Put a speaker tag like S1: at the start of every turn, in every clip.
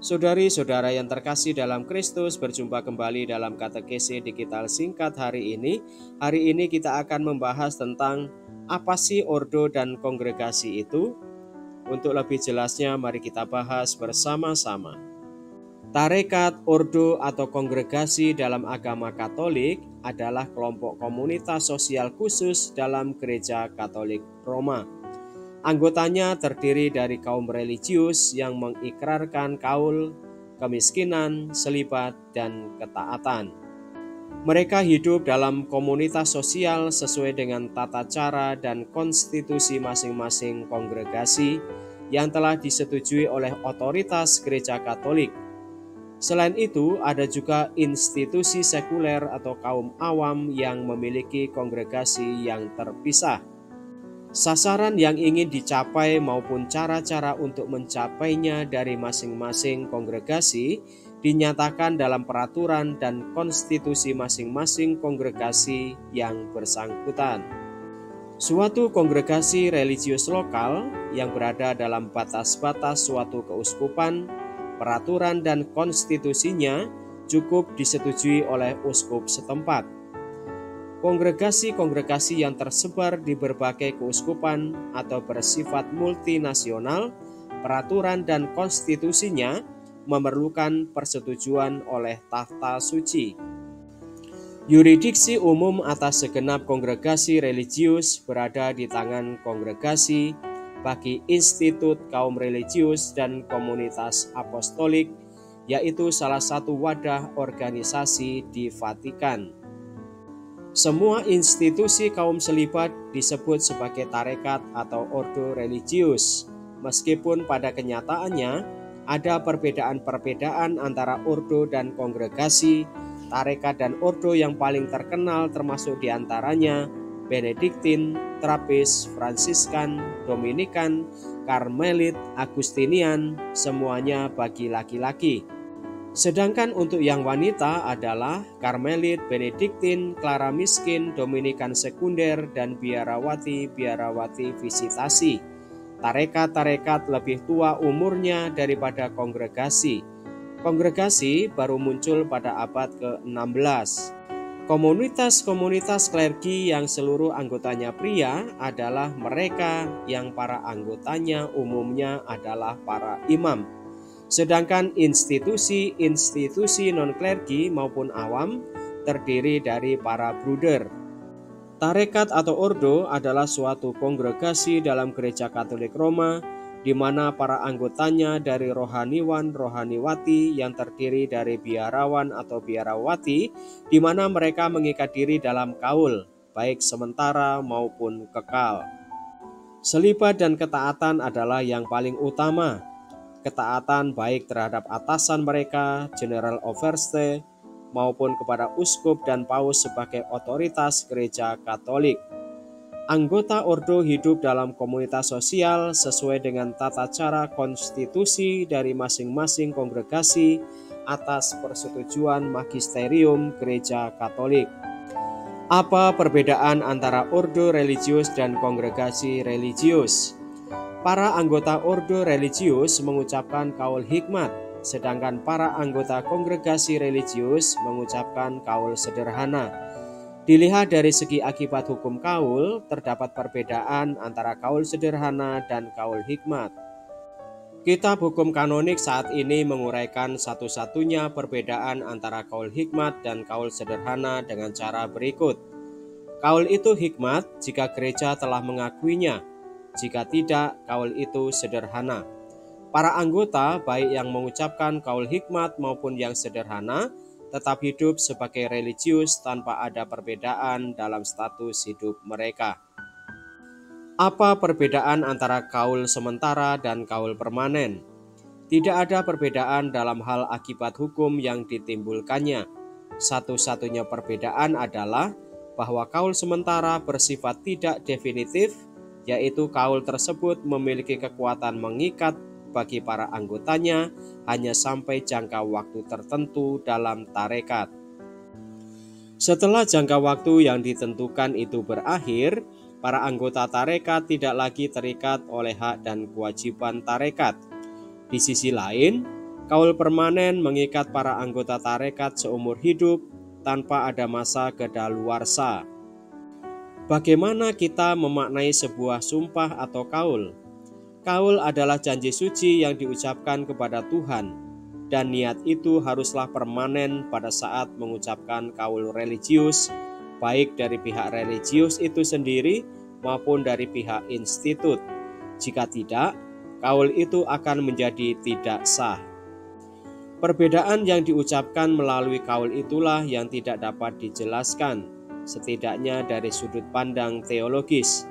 S1: Saudari-saudara yang terkasih dalam Kristus, berjumpa kembali dalam katekesi digital singkat hari ini. Hari ini kita akan membahas tentang apa sih ordo dan kongregasi itu. Untuk lebih jelasnya, mari kita bahas bersama-sama. Tarekat, ordo atau kongregasi dalam agama Katolik adalah kelompok komunitas sosial khusus dalam Gereja Katolik Roma. Anggotanya terdiri dari kaum religius yang mengikrarkan kaul, kemiskinan, selibat, dan ketaatan. Mereka hidup dalam komunitas sosial sesuai dengan tata cara dan konstitusi masing-masing kongregasi yang telah disetujui oleh otoritas Gereja Katolik. Selain itu, ada juga institusi sekuler atau kaum awam yang memiliki kongregasi yang terpisah. Sasaran yang ingin dicapai maupun cara-cara untuk mencapainya dari masing-masing kongregasi dinyatakan dalam peraturan dan konstitusi masing-masing kongregasi yang bersangkutan. Suatu kongregasi religius lokal yang berada dalam batas-batas suatu keuskupan, peraturan dan konstitusinya cukup disetujui oleh uskup setempat. Kongregasi-kongregasi yang tersebar di berbagai keuskupan atau bersifat multinasional, peraturan dan konstitusinya memerlukan persetujuan oleh Tahta Suci. Yurisdiksi umum atas segenap kongregasi religius berada di tangan kongregasi bagi Institut Kaum Religius dan Komunitas Apostolik, yaitu salah satu wadah organisasi di Vatikan. Semua institusi kaum selibat disebut sebagai tarekat atau ordo religius, meskipun pada kenyataannya ada perbedaan-perbedaan antara ordo dan kongregasi. Tarekat dan ordo yang paling terkenal termasuk diantaranya Benediktin, Trapis, Fransiskan, Dominikan, Karmelit, Agustinian, semuanya bagi laki-laki. Sedangkan untuk yang wanita adalah Karmelit, Benediktin, Clara Miskin, Dominikan Sekunder, dan Biarawati Visitasi. Tarekat-tarekat lebih tua umurnya daripada kongregasi. Kongregasi baru muncul pada abad ke-16. Komunitas-komunitas klergi yang seluruh anggotanya pria adalah mereka yang para anggotanya umumnya adalah para imam. Sedangkan institusi-institusi non-klergi maupun awam terdiri dari para bruder. Tarekat atau ordo adalah suatu kongregasi dalam Gereja Katolik Roma di mana para anggotanya dari rohaniwan-rohaniwati yang terdiri dari biarawan atau biarawati, di mana mereka mengikat diri dalam kaul, baik sementara maupun kekal. Selibat dan ketaatan adalah yang paling utama. Ketaatan baik terhadap atasan mereka, General Overste, maupun kepada uskup dan paus sebagai otoritas Gereja Katolik. Anggota ordo hidup dalam komunitas sosial sesuai dengan tata cara konstitusi dari masing-masing kongregasi atas persetujuan magisterium Gereja Katolik. Apa perbedaan antara ordo religius dan kongregasi religius? Para anggota ordo religius mengucapkan kaul hikmat, sedangkan para anggota kongregasi religius mengucapkan kaul sederhana. Dilihat dari segi akibat hukum kaul, terdapat perbedaan antara kaul sederhana dan kaul hikmat. Kitab hukum kanonik saat ini menguraikan satu-satunya perbedaan antara kaul hikmat dan kaul sederhana dengan cara berikut. Kaul itu hikmat jika gereja telah mengakuinya. Jika tidak, kaul itu sederhana. Para anggota, baik yang mengucapkan kaul hikmat maupun yang sederhana, tetap hidup sebagai religius tanpa ada perbedaan dalam status hidup mereka. Apa perbedaan antara kaul sementara dan kaul permanen? Tidak ada perbedaan dalam hal akibat hukum yang ditimbulkannya. Satu-satunya perbedaan adalah bahwa kaul sementara bersifat tidak definitif, yaitu kaul tersebut memiliki kekuatan mengikat bagi para anggotanya hanya sampai jangka waktu tertentu dalam tarekat. Setelah jangka waktu yang ditentukan itu berakhir, para anggota tarekat tidak lagi terikat oleh hak dan kewajiban tarekat. Di sisi lain, Kaul permanen mengikat para anggota tarekat seumur hidup tanpa ada masa kedaluarsa. Bagaimana kita memaknai sebuah sumpah atau kaul? Kaul adalah janji suci yang diucapkan kepada Tuhan, dan niat itu haruslah permanen pada saat mengucapkan kaul religius, baik dari pihak religius itu sendiri maupun dari pihak institut. Jika tidak, kaul itu akan menjadi tidak sah. Perbedaan yang diucapkan melalui kaul itulah yang tidak dapat dijelaskan, setidaknya dari sudut pandang teologis.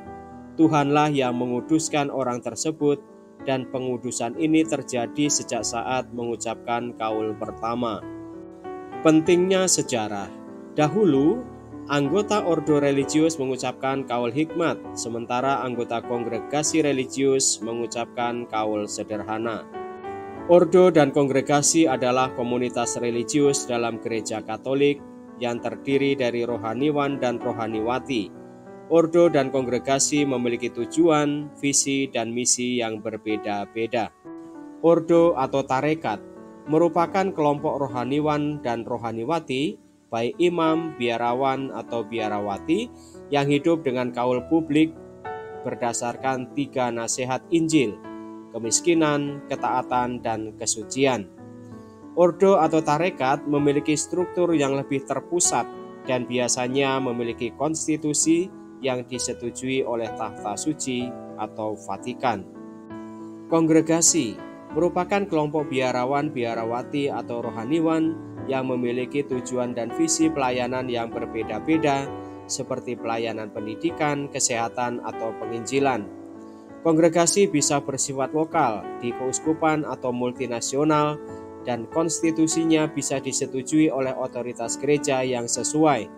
S1: Tuhanlah yang menguduskan orang tersebut, dan pengudusan ini terjadi sejak saat mengucapkan kaul pertama. Pentingnya sejarah. Dahulu, anggota ordo religius mengucapkan kaul hikmat, sementara anggota kongregasi religius mengucapkan kaul sederhana. Ordo dan kongregasi adalah komunitas religius dalam gereja Katolik yang terdiri dari rohaniwan dan rohaniwati. Ordo dan kongregasi memiliki tujuan, visi, dan misi yang berbeda-beda. Ordo atau tarekat merupakan kelompok rohaniwan dan rohaniwati, baik imam, biarawan, atau biarawati, yang hidup dengan kaul publik berdasarkan 3 nasihat Injil: kemiskinan, ketaatan, dan kesucian. Ordo atau tarekat memiliki struktur yang lebih terpusat dan biasanya memiliki konstitusi yang disetujui oleh Tahta Suci atau Vatikan. Kongregasi merupakan kelompok biarawan, biarawati, atau rohaniwan yang memiliki tujuan dan visi pelayanan yang berbeda-beda, seperti pelayanan pendidikan, kesehatan, atau penginjilan. Kongregasi bisa bersifat lokal, di keuskupan atau multinasional, dan konstitusinya bisa disetujui oleh otoritas gereja yang sesuai.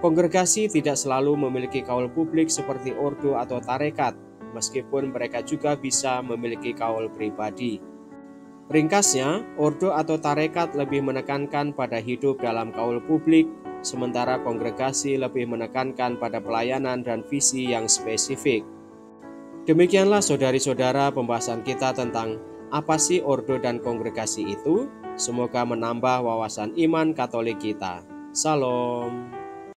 S1: Kongregasi tidak selalu memiliki kaul publik seperti ordo atau tarekat, meskipun mereka juga bisa memiliki kaul pribadi. Ringkasnya, ordo atau tarekat lebih menekankan pada hidup dalam kaul publik, sementara kongregasi lebih menekankan pada pelayanan dan visi yang spesifik. Demikianlah saudari-saudara pembahasan kita tentang apa sih ordo dan kongregasi itu. Semoga menambah wawasan iman Katolik kita. Salam.